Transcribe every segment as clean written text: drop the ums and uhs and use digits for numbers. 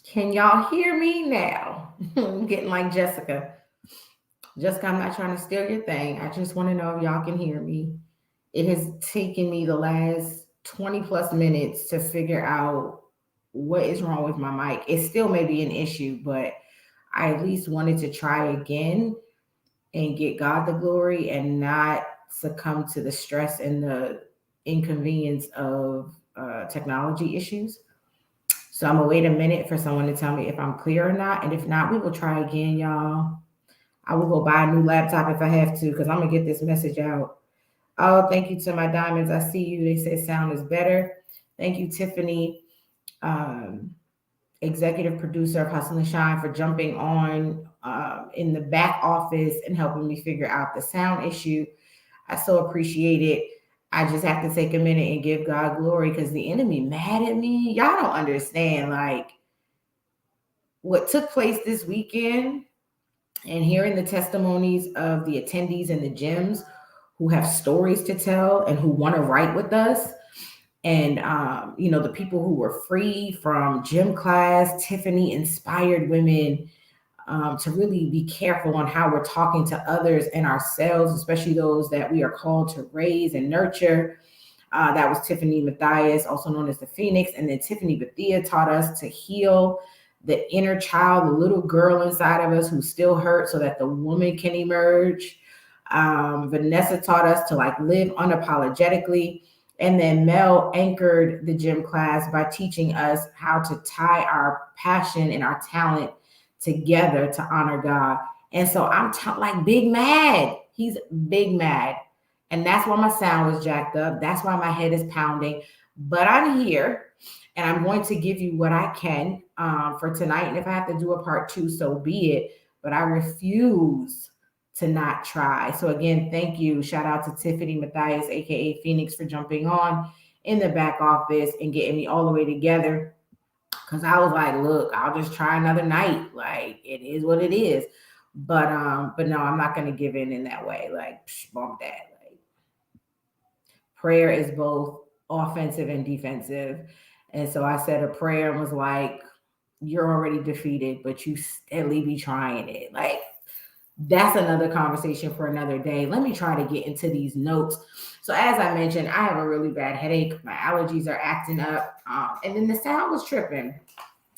Can y'all hear me now? I'm getting like Jessica. Jessica, I'm not trying to steal your thing. I just want to know if y'all can hear me. It has taken me the last 20 plus minutes to figure out what is wrong with my mic. It still may be an issue, but I at least wanted to try again and get God the glory and not succumb to the stress and the inconvenience of technology issues. So I'm gonna wait a minute for someone to tell me if I'm clear or not. And if not, we will try again, y'all. I will go buy a new laptop if I have to, because I'm gonna get this message out. Oh, thank you to my diamonds. I see you. They said sound is better. Thank you, Tiffany, um, executive producer of Hustle and Shine, for jumping on in the back office and helping me figure out the sound issue. I so appreciate it. I just have to take a minute and give God glory because the enemy mad at me. Y'all don't understand. Like, what took place this weekend and hearing the testimonies of the attendees in the gyms who have stories to tell and who want to write with us. And, the people who were free from gym class, Tiffany inspired women to really be careful on how we're talking to others and ourselves, especially those that we are called to raise and nurture. That was Tiffany Mathias, also known as the Phoenix. And then Tiffany Bethia taught us to heal the inner child, the little girl inside of us who's still hurt so that the woman can emerge. Vanessa taught us to live unapologetically. And then Mel anchored the gym class by teaching us how to tie our passion and our talent together to honor God. And so I'm big mad. He's big mad. And that's why my sound was jacked up. That's why my head is pounding. But I'm here and I'm going to give you what I can for tonight. And if I have to do a part two, so be it. But I refuse to not try. So again, thank you. Shout out to Tiffany Mathias, aka Phoenix, for jumping on in the back office and getting me all the way together. Cause I was like, look, I'll just try another night. Like, it is what it is. But no, I'm not gonna give in that way. Like, bump that. Like, prayer is both offensive and defensive. And so I said a prayer and was like, you're already defeated, but you steadily be trying it. Like, that's another conversation for another day. Let me try to get into these notes. So as I mentioned, I have a really bad headache. My allergies are acting up. And then the sound was tripping.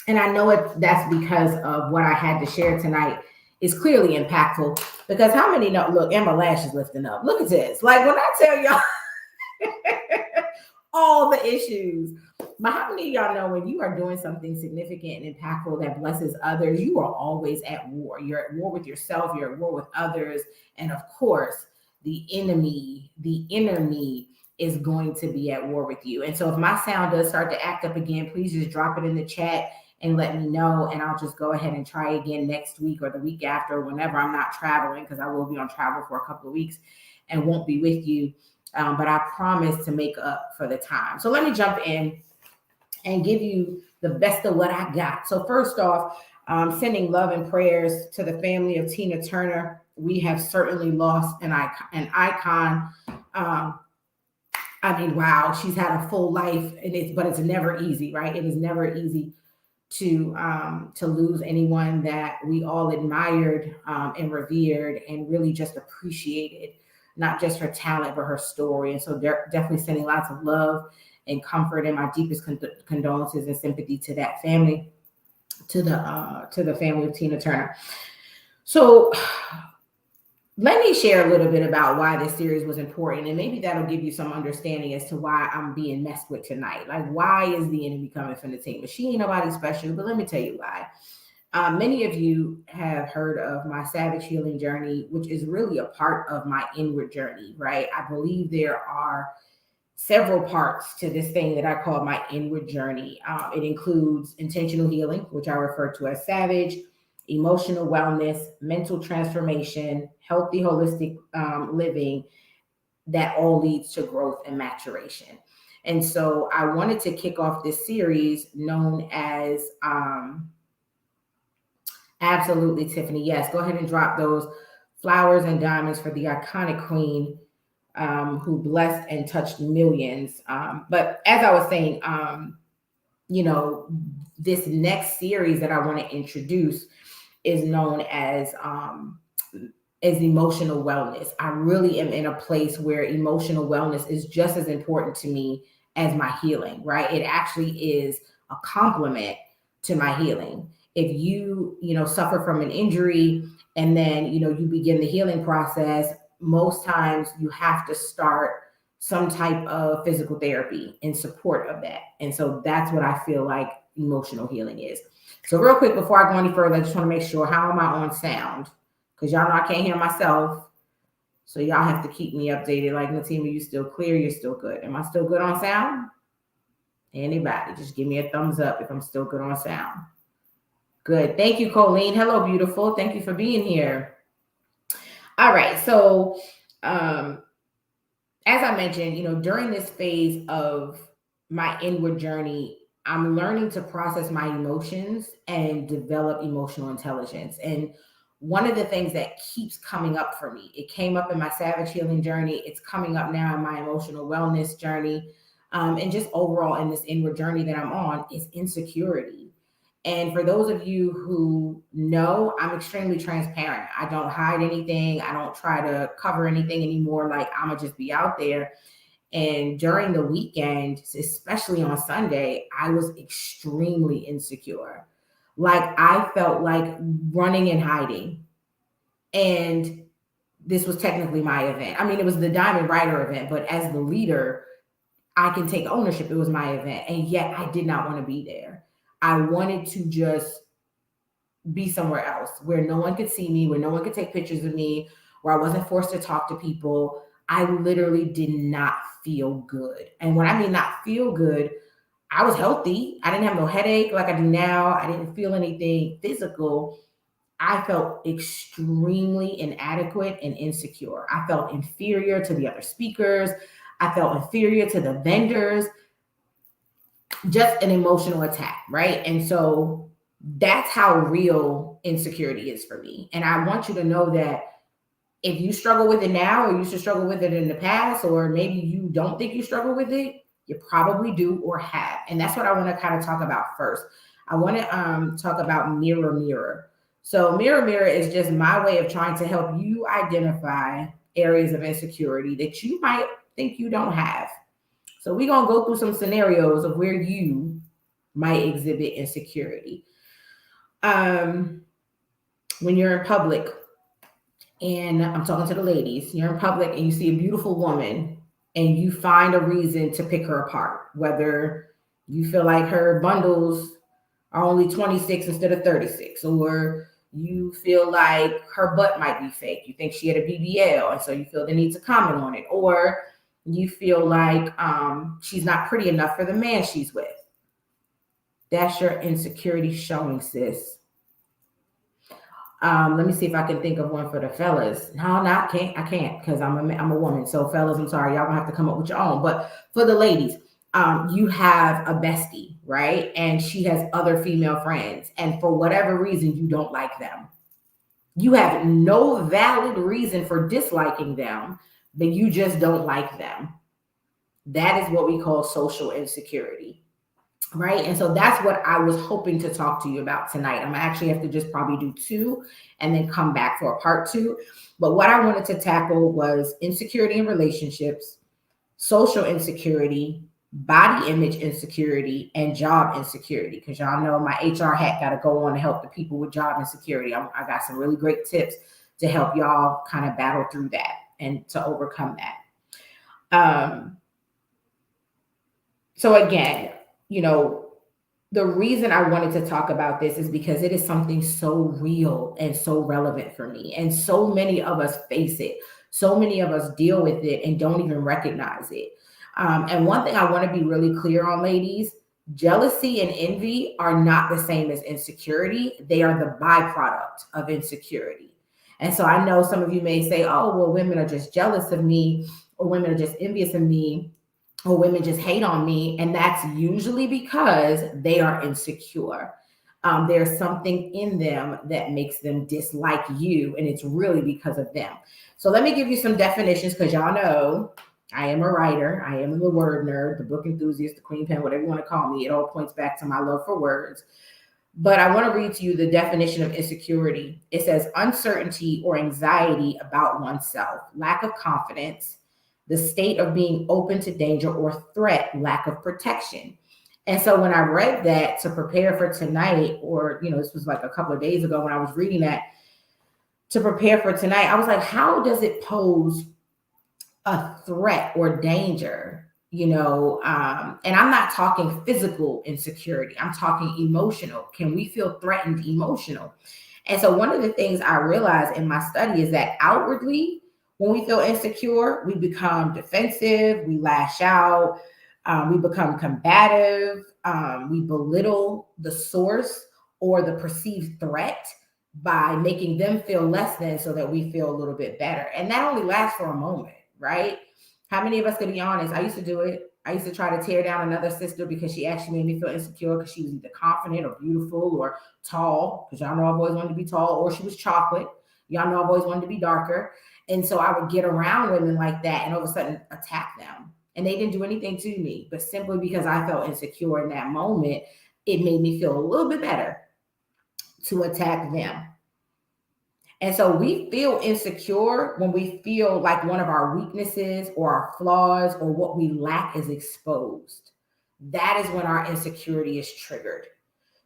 And I know that's because of what I had to share tonight is clearly impactful. Because how many know, look, and my lash is lifting up. Look at this. Like, when I tell y'all all the issues. But how many of y'all know when you are doing something significant and impactful that blesses others, you are always at war. You're at war with yourself, you're at war with others. And of course, the enemy, the inner me, is going to be at war with you. And so if my sound does start to act up again, please just drop it in the chat and let me know. And I'll just go ahead and try again next week or the week after, whenever I'm not traveling, because I will be on travel for a couple of weeks and won't be with you. But I promise to make up for the time. So let me jump in and give you the best of what I got. So first off, sending love and prayers to the family of Tina Turner. We have certainly lost an icon. I mean, wow, she's had a full life, but it's never easy, right? It is never easy to lose anyone that we all admired and revered and really just appreciated, not just her talent but her story. And so definitely sending lots of love and comfort and my deepest condolences and sympathy to that family, to the family of Tina Turner. So let me share a little bit about why this series was important, and maybe that'll give you some understanding as to why I'm being messed with tonight. Like, why is the enemy coming from the team? But she ain't nobody special, but let me tell you why. Many of you have heard of my Savage Healing Journey, which is really a part of my inward journey, right? I believe there are several parts to this thing that I call my inward journey. It includes intentional healing, which I refer to as Savage, emotional wellness, mental transformation, healthy, holistic living, that all leads to growth and maturation. And so I wanted to kick off this series known as Absolutely Tiffany. Yes, go ahead and drop those flowers and diamonds for the iconic queen who blessed and touched millions. But as I was saying, you know, this next series that I want to introduce is known as emotional wellness. I really am in a place where emotional wellness is just as important to me as my healing, right? It actually is a complement to my healing. If you suffer from an injury and then, you begin the healing process, most times you have to start some type of physical therapy in support of that. And so that's what I feel like emotional healing is. So real quick, before I go any further, I just want to make sure, how am I on sound? Because y'all know I can't hear myself. So y'all have to keep me updated. Like, Natima, you still clear? You're still good. Am I still good on sound? Anybody, just give me a thumbs up if I'm still good on sound. Good. Thank you, Colleen. Hello, beautiful. Thank you for being here. All right. So, as I mentioned, during this phase of my inward journey, I'm learning to process my emotions and develop emotional intelligence. And one of the things that keeps coming up for me, it came up in my savage healing journey, it's coming up now in my emotional wellness journey, and just overall in this inward journey that I'm on, is insecurity. And for those of you who know, I'm extremely transparent. I don't hide anything. I don't try to cover anything anymore. Like, I'm going to just be out there. And during the weekend, especially on Sunday, I was extremely insecure. Like, I felt like running and hiding. And this was technically my event. I mean, it was the Diamond Rider event, but as the leader, I can take ownership. It was my event. And yet I did not want to be there. I wanted to just be somewhere else where no one could see me, where no one could take pictures of me, where I wasn't forced to talk to people. I literally did not feel good. And when I mean not feel good, I was healthy. I didn't have no headache like I do now. I didn't feel anything physical. I felt extremely inadequate and insecure. I felt inferior to the other speakers. I felt inferior to the vendors. Just an emotional attack, right? And so that's how real insecurity is for me. And I want you to know that if you struggle with it now, or you used to struggle with it in the past, or maybe you don't think you struggle with it, you probably do or have. And that's what I want to kind of talk about first. I want to talk about mirror, mirror. So mirror, mirror is just my way of trying to help you identify areas of insecurity that you might think you don't have. So we're going to go through some scenarios of where you might exhibit insecurity. When you're in public, and I'm talking to the ladies, you're in public and you see a beautiful woman and you find a reason to pick her apart, whether you feel like her bundles are only 26 instead of 36, or you feel like her butt might be fake. You think she had a BBL, and so you feel the need to comment on it, or you feel like she's not pretty enough for the man she's with. That's your insecurity showing, sis. Let me see if I can think of one for the fellas. No, I can't because I'm a woman. So fellas, I'm sorry, y'all gonna have to come up with your own. But for the ladies, you have a bestie, right? And she has other female friends, and for whatever reason, you don't like them. You have no valid reason for disliking them, but you just don't like them. That is what we call social insecurity, right? And so that's what I was hoping to talk to you about tonight. I'm actually have to just probably do two and then come back for a part two. But what I wanted to tackle was insecurity in relationships, social insecurity, body image insecurity, and job insecurity. Because y'all know my HR hat got to go on to help the people with job insecurity. I got some really great tips to help y'all kind of battle through that and to overcome that. So again, the reason I wanted to talk about this is because it is something so real and so relevant for me. And so many of us face it. So many of us deal with it and don't even recognize it. And one thing I want to be really clear on, ladies, jealousy and envy are not the same as insecurity. They are the byproduct of insecurity. And so I know some of you may say, oh, well, women are just jealous of me, or women are just envious of me, or women just hate on me. And that's usually because they are insecure. There's something in them that makes them dislike you, and it's really because of them. So let me give you some definitions, because y'all know I am a writer. I am the word nerd, the book enthusiast, the queen pen, whatever you want to call me. It all points back to my love for words. But I want to read to you the definition of insecurity. It says uncertainty or anxiety about oneself, lack of confidence, the state of being open to danger or threat, lack of protection. And so when I read that to prepare for tonight, or, this was like a couple of days ago when I was reading that to prepare for tonight, I was like, how does it pose a threat or danger, and I'm not talking physical insecurity, I'm talking emotional. Can we feel threatened emotional? And so one of the things I realized in my study is that outwardly, when we feel insecure, we become defensive, we lash out, we become combative, we belittle the source or the perceived threat by making them feel less than so that we feel a little bit better. And that only lasts for a moment, right? How many of us, to be honest, I used to do it. I used to try to tear down another sister because she actually made me feel insecure because she was either confident or beautiful or tall, because y'all know I've always wanted to be tall, or she was chocolate. Y'all know I've always wanted to be darker. And so I would get around women like that and all of a sudden attack them. And they didn't do anything to me, but simply because I felt insecure in that moment, it made me feel a little bit better to attack them. And so we feel insecure when we feel like one of our weaknesses or our flaws or what we lack is exposed. That is when our insecurity is triggered.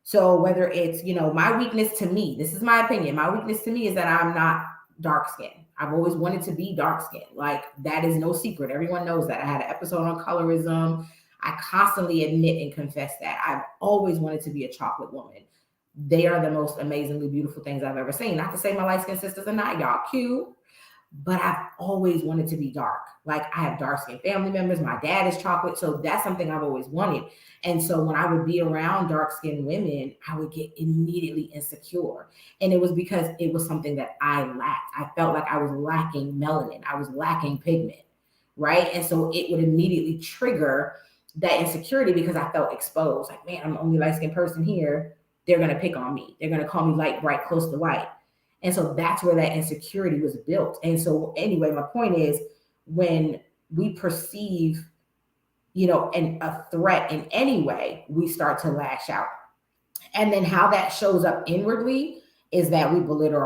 So whether it's, my weakness to me, this is my opinion, my weakness to me is that I'm not dark skinned. I've always wanted to be dark skinned. Like, that is no secret. Everyone knows that. I had an episode on colorism. I constantly admit and confess that. I've always wanted to be a chocolate woman. They are the most amazingly beautiful things I've ever seen. Not to say my light skinned sisters are not, y'all cute, but I've always wanted to be dark. Like, I have dark skinned family members. My dad is chocolate. So that's something I've always wanted. And so when I would be around dark skinned women, I would get immediately insecure. And it was because it was something that I lacked. I felt like I was lacking melanin. I was lacking pigment. Right. And so it would immediately trigger that insecurity because I felt exposed. Like, man, I'm the only light skinned person here. They're going to pick on me. They're going to call me light, bright, close to white. And so that's where that insecurity was built. And so anyway, my point is, when we perceive, a threat in any way, we start to lash out. And then how that shows up inwardly is that we belittle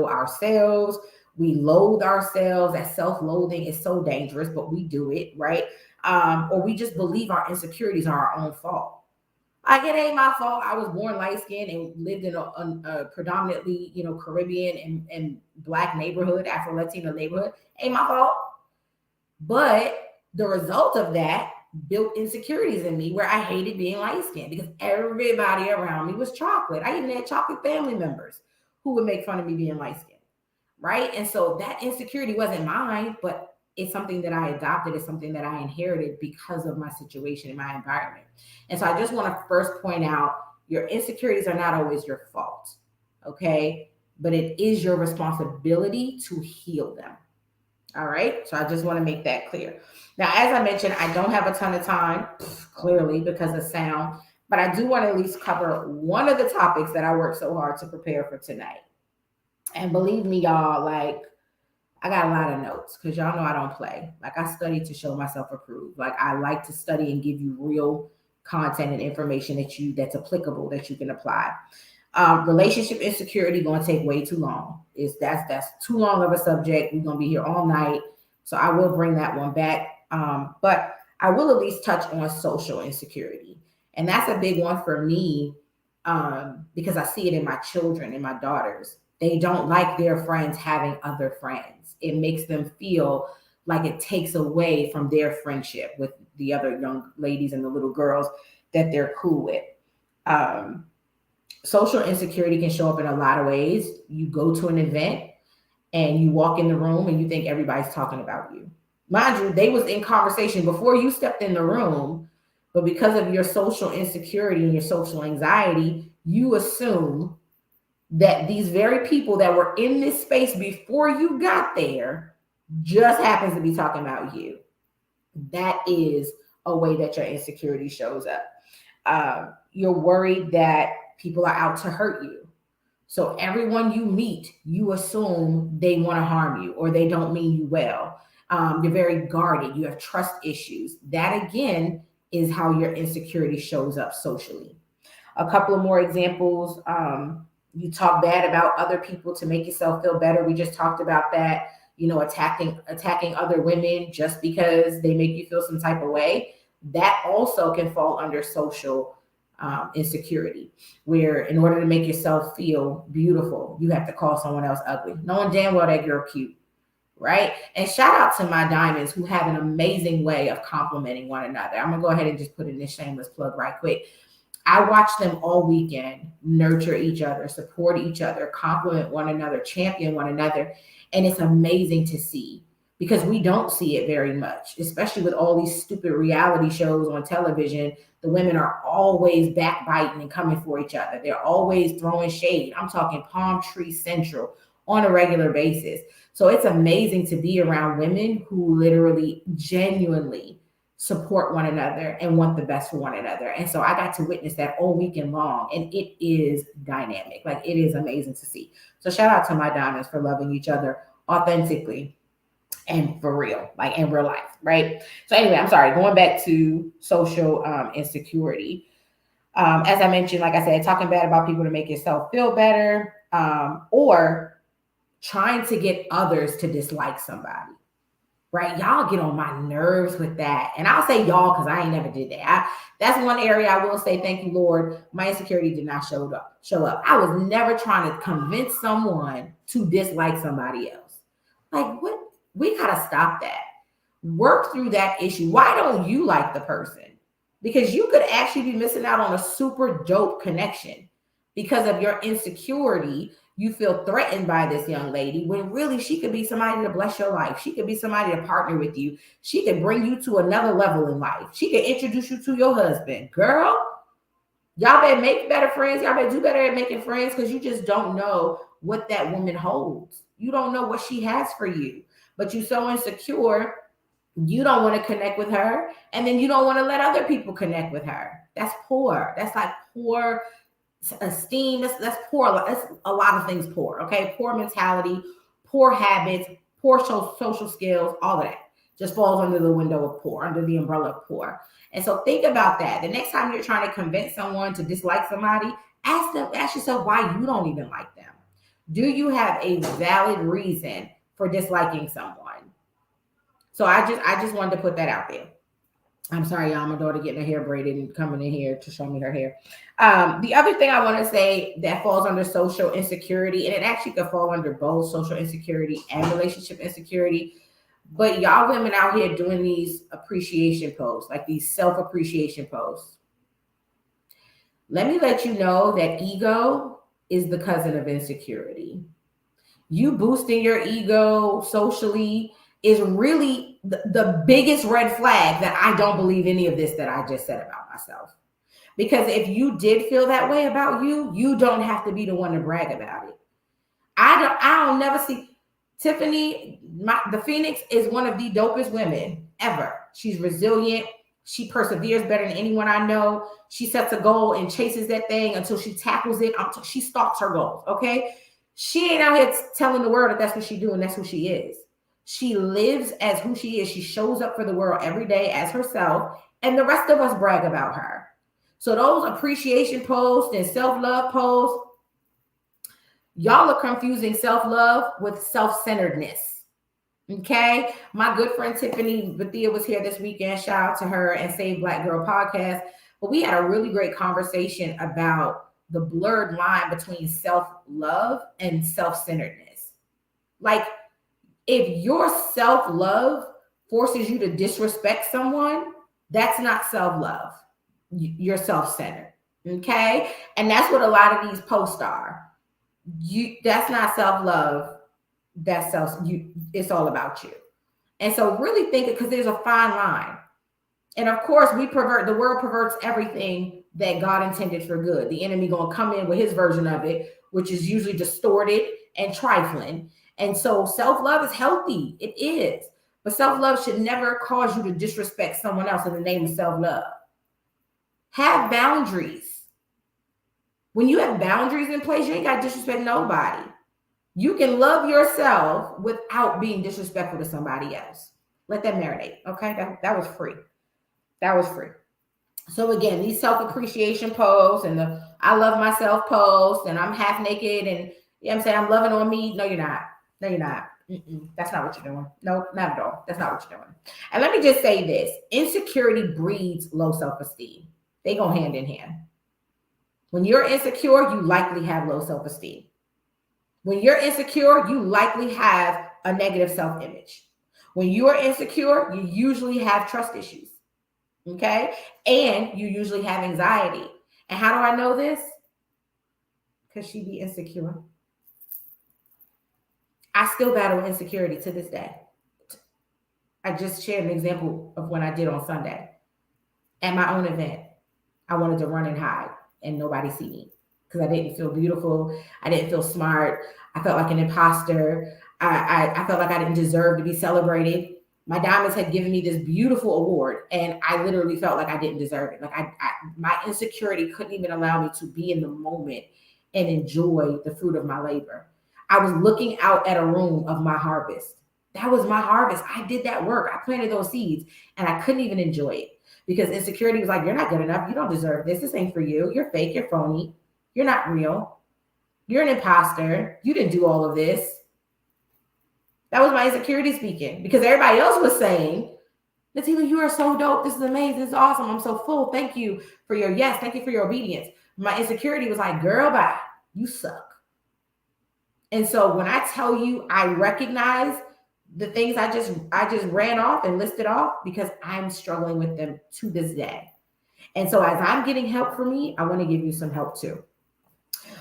ourselves, we loathe ourselves. That self-loathing is so dangerous, but we do it, right? Or we just believe our insecurities are our own fault. Like, it ain't my fault. I was born light skinned and lived in a predominantly, Caribbean and Black neighborhood, Afro Latino neighborhood. Ain't my fault. But the result of that built insecurities in me where I hated being light skinned because everybody around me was chocolate. I even had chocolate family members who would make fun of me being light skinned. Right. And so that insecurity wasn't mine, but it's something that I adopted. It's something that I inherited because of my situation and my environment. And so I just want to first point out, your insecurities are not always your fault. Okay. But it is your responsibility to heal them. All right. So I just want to make that clear. Now, as I mentioned, I don't have a ton of time, clearly because of sound, but I do want to at least cover one of the topics that I worked so hard to prepare for tonight. And believe me, y'all, like, I got a lot of notes because y'all know I don't play. Like, I study to show myself approved. Like, I like to study and give you real content and information that's applicable, that you can apply. Relationship insecurity going to take way too long. That's too long of a subject. We're going to be here all night. So I will bring that one back. But I will at least touch on social insecurity. And that's a big one for me, because I see it in my children and my daughters. They don't like their friends having other friends. It makes them feel like it takes away from their friendship with the other young ladies and the little girls that they're cool with. Social insecurity can show up in a lot of ways. You go to an event and you walk in the room and you think everybody's talking about you. Mind you, they was in conversation before you stepped in the room, but because of your social insecurity and your social anxiety, you assume that these very people that were in this space before you got there just happens to be talking about you. That is a way that your insecurity shows up. You're worried that people are out to hurt you. So everyone you meet, you assume they want to harm you or they don't mean you well. You're very guarded. You have trust issues. That again is how your insecurity shows up socially. A couple of more examples. You talk bad about other people to make yourself feel better. We just talked about that. Attacking other women just because they make you feel some type of way. That also can fall under social insecurity, where in order to make yourself feel beautiful, you have to call someone else ugly, knowing damn well that girl cute, right? And shout out to my diamonds who have an amazing way of complimenting one another. I'm gonna go ahead and just put in this shameless plug right quick. I watch them all weekend nurture each other, support each other, compliment one another, champion one another. And it's amazing to see because we don't see it very much, especially with all these stupid reality shows on television. The women are always backbiting and coming for each other. They're always throwing shade. I'm talking Palm Tree Central on a regular basis. So it's amazing to be around women who literally, genuinely support one another and want the best for one another. And so I got to witness that all weekend long, and it is dynamic. Like, it is amazing to see. So shout out to my diamonds for loving each other authentically and for real, like in real life, right? So anyway, I'm sorry, going back to social insecurity. As I mentioned, like I said, talking bad about people to make yourself feel better, or trying to get others to dislike somebody. Right, y'all get on my nerves with that, and I'll say y'all because I ain't never did that. That's one area I will say thank you, Lord. My insecurity did not show up. I was never trying to convince someone to dislike somebody else. Like, what? We gotta stop that. Work through that issue. Why don't you like the person? Because you could actually be missing out on a super dope connection because of your insecurity. You feel threatened by this young lady when really she could be somebody to bless your life. She could be somebody to partner with you. She could bring you to another level in life. She could introduce you to your husband. Girl, y'all better make better friends. Y'all better do better at making friends because you just don't know what that woman holds. You don't know what she has for you, but you're so insecure. You don't want to connect with her, and then you don't want to let other people connect with her. That's poor. That's like poor esteem. That's poor. That's a lot of things poor. Okay, poor mentality, poor habits, poor social skills. All of that just falls under the window of poor, under the umbrella of poor. And so think about that. The next time you're trying to convince someone to dislike somebody, ask yourself why you don't even like them. Do you have a valid reason for disliking someone? So I just wanted to put that out there. I'm sorry, y'all. My daughter getting her hair braided and coming in here to show me her hair. The other thing I want to say that falls under social insecurity, and it actually could fall under both social insecurity and relationship insecurity. But y'all women out here doing these appreciation posts, like these self-appreciation posts. Let me let you know that ego is the cousin of insecurity. You boosting your ego socially is really the biggest red flag that I don't believe any of this that I just said about myself. Because if you did feel that way about you, you don't have to be the one to brag about it. I don't never see Tiffany, the Phoenix is one of the dopest women ever. She's resilient. She perseveres better than anyone I know. She sets a goal and chases that thing until she tackles it. She stalks her goals, okay? She ain't out here telling the world that that's what she do and that's who she is. She lives as who she is. She shows up for the world every day as herself, and the rest of us brag about her. So those appreciation posts and self-love posts, y'all are confusing self-love with self-centeredness. Okay? My good friend Tiffany Bethia was here this weekend. Shout out to her and Save Black Girl podcast. But we had a really great conversation about the blurred line between self-love and self-centeredness. Like, if your self-love forces you to disrespect someone, that's not self-love. You're self-centered. Okay? And that's what a lot of these posts are. That's not self-love. That's it's all about you. And so really think it, because there's a fine line. And of course, the world perverts everything that God intended for good. The enemy gonna come in with his version of it, which is usually distorted and trifling. And so self-love is healthy. It is. But self-love should never cause you to disrespect someone else in the name of self-love. Have boundaries. When you have boundaries in place, you ain't got to disrespect nobody. You can love yourself without being disrespectful to somebody else. Let that marinate. Okay. That was free. That was free. So again, these self-appreciation posts and the I love myself posts and I'm half naked and you know what I'm saying I'm loving on me. No, you're not. No, you're not. That's not what you're doing. No, not at all. That's not what you're doing. And let me just say this: insecurity breeds low self-esteem. They go hand in hand. When you're insecure, you likely have low self-esteem. When you're insecure, you likely have a negative self-image. When you are insecure, you usually have trust issues. Okay. And you usually have anxiety. And how do I know this? Because she be insecure. I still battle insecurity to this day. I just shared an example of when I did on Sunday at my own event. I wanted to run and hide and nobody see me because I didn't feel beautiful. I didn't feel smart. I felt like an imposter. I felt like I didn't deserve to be celebrated. My diamonds had given me this beautiful award and I literally felt like I didn't deserve it. Like my insecurity couldn't even allow me to be in the moment and enjoy the fruit of my labor. I was looking out at a room of my harvest. That was my harvest. I did that work. I planted those seeds and I couldn't even enjoy it because insecurity was like, you're not good enough. You don't deserve this. This ain't for you. You're fake. You're phony. You're not real. You're an imposter. You didn't do all of this. That was my insecurity speaking because everybody else was saying, Natima, you are so dope. This is amazing. This is awesome. I'm so full. Thank you for your yes. Thank you for your obedience. My insecurity was like, girl, bye. You suck. And so when I tell you, I recognize the things I just ran off and listed off because I'm struggling with them to this day. And so as I'm getting help for me, I want to give you some help too.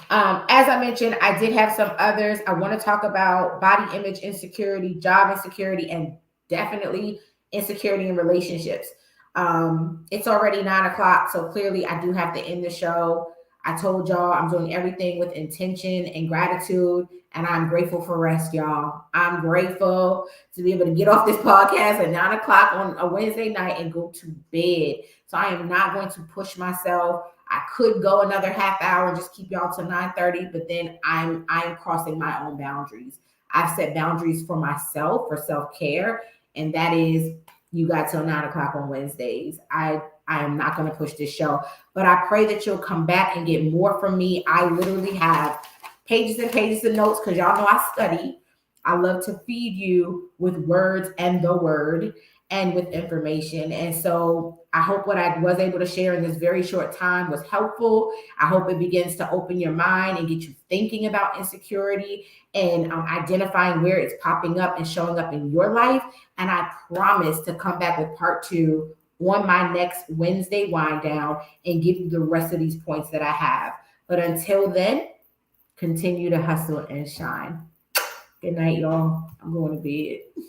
As I mentioned, I did have some others. I want to talk about body image insecurity, job insecurity, and definitely insecurity in relationships. It's already 9 o'clock, so clearly I do have to end the show. I told y'all I'm doing everything with intention and gratitude, and I'm grateful for rest, y'all. I'm grateful to be able to get off this podcast at 9 o'clock on a Wednesday night and go to bed. So I am not going to push myself. I could go another half hour and just keep y'all till 9:30, but then I'm crossing my own boundaries. I've set boundaries for myself for self-care, and that is you got till 9 o'clock on Wednesdays. I am not going to push this show, but I pray that you'll come back and get more from me. I literally have pages and pages of notes because y'all know I study. I love to feed you with words and the word and with information. And so I hope what I was able to share in this very short time was helpful. I hope it begins to open your mind and get you thinking about insecurity and identifying where it's popping up and showing up in your life. And I promise to come back with part 2 on my next Wednesday wind down and give you the rest of these points that I have. But until then, continue to hustle and shine. Good night, y'all. I'm going to bed.